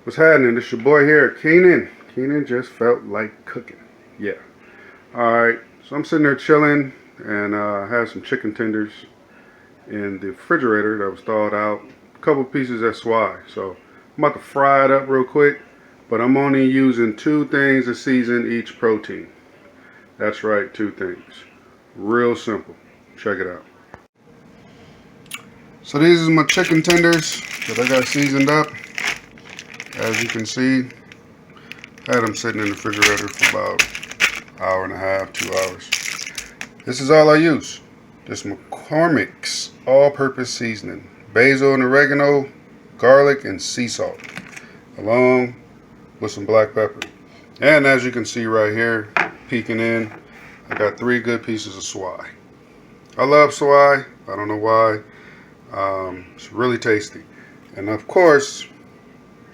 What's happening? It's your boy here, Keenan. Keenan just felt like cooking. Yeah. Alright, so I'm sitting there chilling and I had some chicken tenders in the refrigerator that was thawed out. A couple pieces of Swai. So I'm about to fry it up real quick, but I'm only using 2 things to season each protein. That's right, 2 things. Real simple. Check it out. So these are my chicken tenders that I got seasoned up. As you can see, I had them sitting in the refrigerator for about an hour and a half, 2 hours. This is all I use. This Mccormick's all-purpose seasoning. Basil and oregano, garlic, and sea salt. Along with some black pepper. And as you can see right here, peeking in, I got 3 good pieces of Swai. I love Swai. I don't know why. It's really tasty. And of course,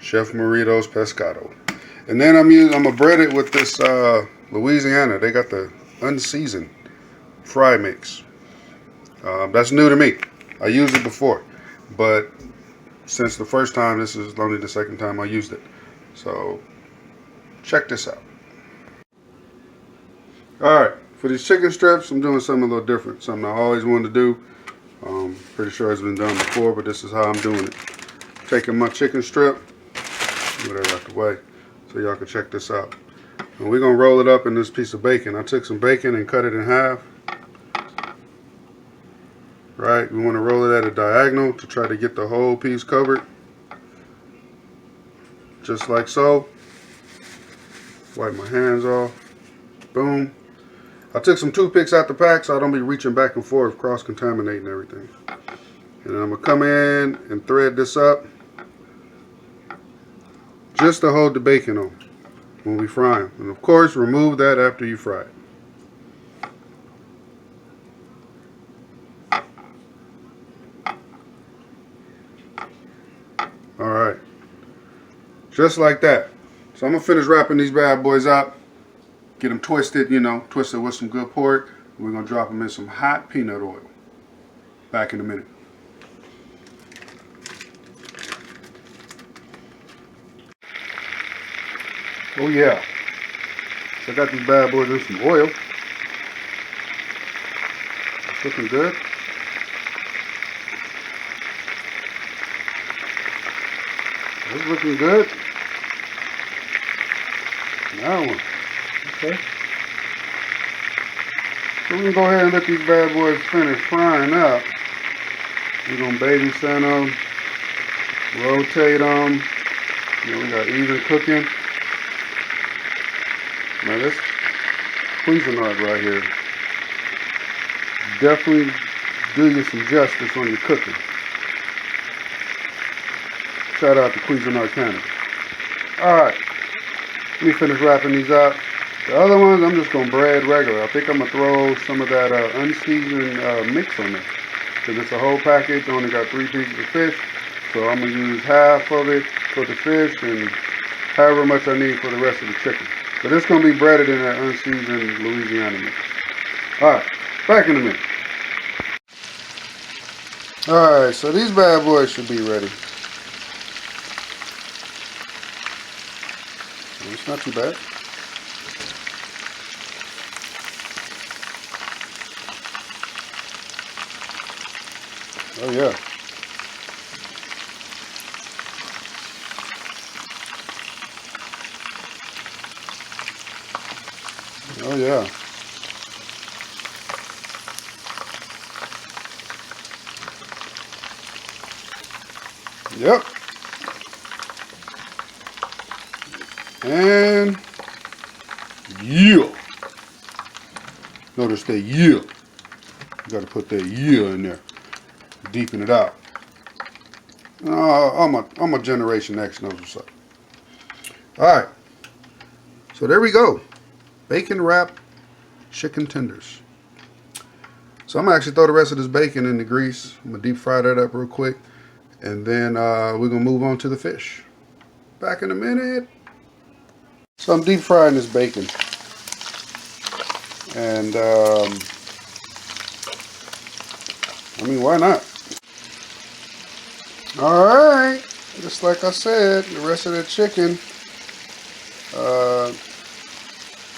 Chef Meritos Pescado. And then I'm gonna bread it with this Louisiana. They got the Unseasoned Fry mix. That's new to me. I used it before, but since the first time, this is only the second time I used it. So check this out. Alright, for these chicken strips, I'm doing something a little different. Something I always wanted to do. Pretty sure it's been done before, but this is how I'm doing it. Taking my chicken strip, move that out the way so y'all can check this out. And we're going to roll it up in this piece of bacon. I took some bacon and cut it in half. Right, we want to roll it at a diagonal to try to get the whole piece covered. Just like so. Wipe my hands off. Boom. I took some toothpicks out the pack so I don't be reaching back and forth, cross-contaminating everything. And then I'm going to come in and thread this up just to hold the bacon on when we fry them. And of course, remove that after you fry it. Alright. Just like that. So I'm going to finish wrapping these bad boys up. Get them twisted, you know, twisted with some good pork. We're going to drop them in some hot peanut oil. Back in a minute. Oh yeah. So I got these bad boys in some oil. It's looking good. It's looking good. That one. Okay. So we're going to go ahead and let these bad boys finish frying up. We're going to baby sand them, rotate them. You know, we got even cooking. Now this Cuisinart right here definitely do you some justice on your cooking. Shout out to Cuisinart Canada. Alright, let me finish wrapping these up. The other ones I'm just going to bread regular. I think I'm going to throw some of that unseasoned mix on there. Because it's a whole package, I only got 3 pieces of fish. So I'm going to use half of it for the fish and however much I need for the rest of the chicken. But it's going to be breaded in that unseasoned Louisiana mix. Alright, back in a minute. Alright, so these bad boys should be ready. It's not too bad. Oh yeah. Oh yeah. Yep. And yeah. Notice that yeah. You gotta put that yeah in there. Deepen it out. I'm a Generation X knows what's up. Alright. So there we go. Bacon wrapped chicken tenders. So I'm gonna actually throw the rest of this bacon in the grease. I'm gonna deep fry that up real quick. And then we're gonna move on to the fish. Back in a minute. So I'm deep frying this bacon. And I mean, why not? Alright, just like I said, the rest of the chicken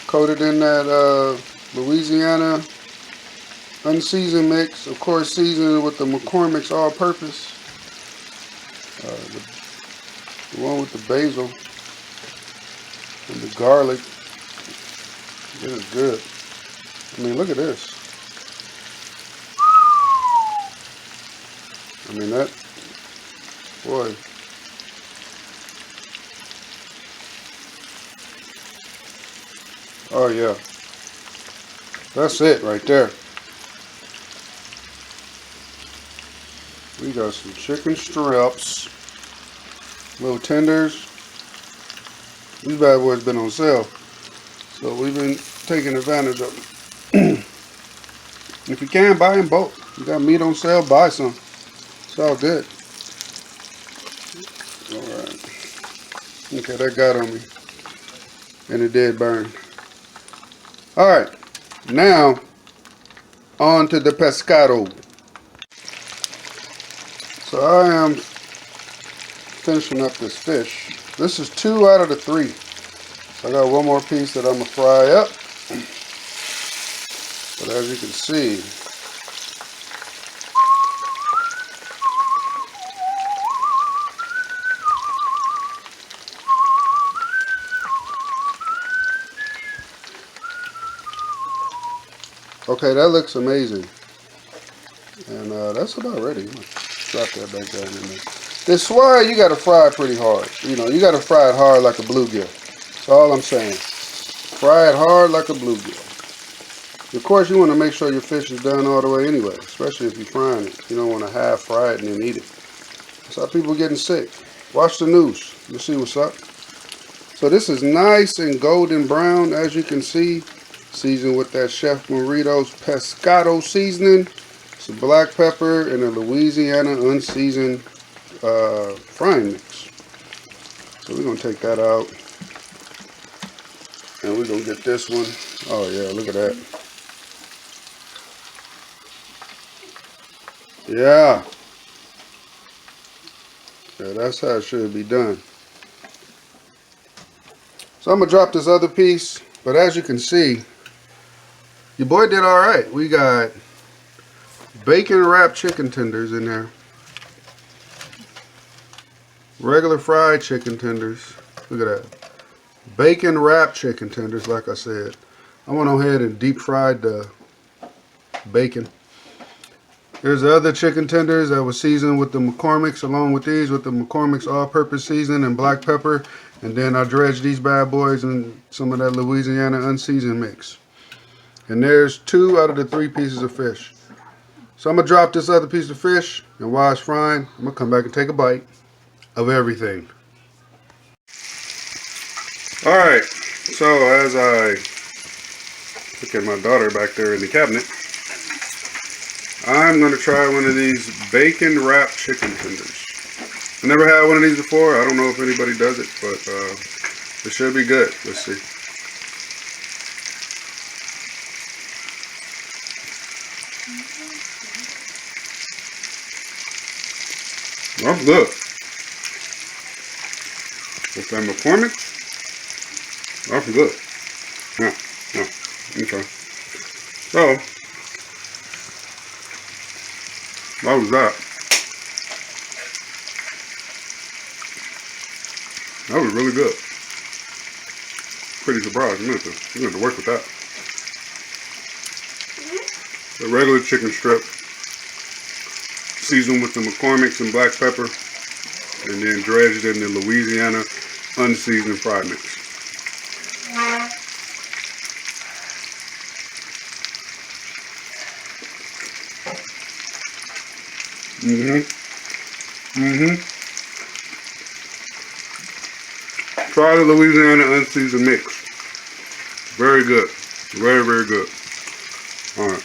coated in that Louisiana Unseasoned mix, of course seasoned with the Mccormick's all-purpose. The one with the basil and the garlic. This is good. I mean, look at this. I mean, that, boy. Oh yeah. That's it right there. We got some chicken strips, little tenders. These bad boys been on sale, so we've been taking advantage of them. If you can, buy them both. You got meat on sale, buy some. It's all good. Alright. Okay, that got on me. And it did burn. Alright. Now, on to the pescado. So I am finishing up this fish. This is 2 out of the 3. So I got one more piece that I'm going to fry up. But as you can see, okay, that looks amazing. And that's about ready. Drop that back down in there. This swai, you gotta fry it pretty hard. You know, you gotta fry it hard like a bluegill. That's all I'm saying. Fry it hard like a bluegill. Of course, you want to make sure your fish is done all the way anyway, especially if you're frying it. You don't want to half fry it and then eat it. That's how people getting sick. Watch the news. You'll see what's up. So this is nice and golden brown, as you can see. Seasoned with that Chef Meritos Pescado seasoning. Some black pepper and a Louisiana Unseasoned frying mix. So we're going to take that out. And we're going to get this one. Oh yeah, look at that. Yeah. Yeah, that's how it should be done. So I'm going to drop this other piece. But as you can see, your boy did alright. We got bacon wrapped chicken tenders in there. Regular fried chicken tenders. Look at that. Bacon wrapped chicken tenders, like I said. I went ahead and deep fried the bacon. There's the other chicken tenders that was seasoned with the Mccormick's, along with these with the Mccormick's all-purpose seasoning and black pepper. And then I dredged these bad boys in some of that Louisiana Unseasoned mix. And there's 2 out of the 3 pieces of fish. So I'm going to drop this other piece of fish, and while it's frying, I'm going to come back and take a bite of everything. Alright, so as I look at my daughter back there in the cabinet, I'm going to try one of these bacon wrapped chicken tenders. I never had one of these before. I don't know if anybody does it, but it should be good. Let's see. That's good. With that McCormick, that's good. Yeah. Okay. So, that was that. That was really good. Pretty surprised. I'm going to have to work with that. The regular chicken strip, seasoned with the Mccormick's and black pepper, and then dredged in the Louisiana Unseasoned Fry mix. Try the Louisiana Unseasoned mix. Very good. Very, very good. Alright.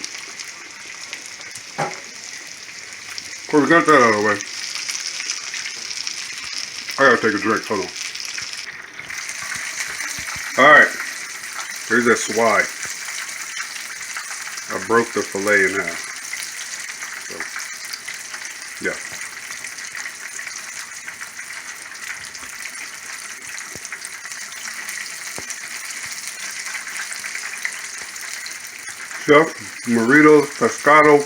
Well, we got that out of the way. I gotta take a drink. Hold on. Alright. Here's that swai. I broke the fillet in half. So, yeah. Chef Meritos Pescado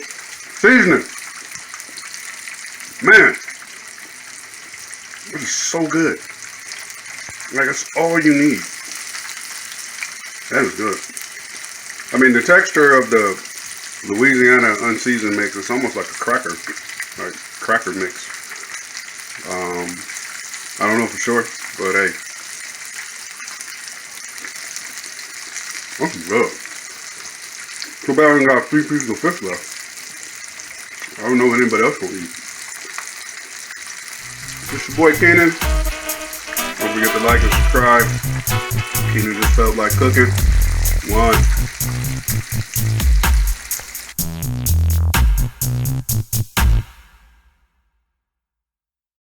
seasoning. Man, this is so good. Like, that's all you need. That is good. I mean, the texture of the Louisiana Unseasoned mix is almost like a cracker mix. I don't know for sure, but hey, that's good. Too bad I only got 3 pieces of fish left. I don't know what anybody else will eat. It's your boy Kenan. Don't forget to like and subscribe. Kenan just felt like cooking. One.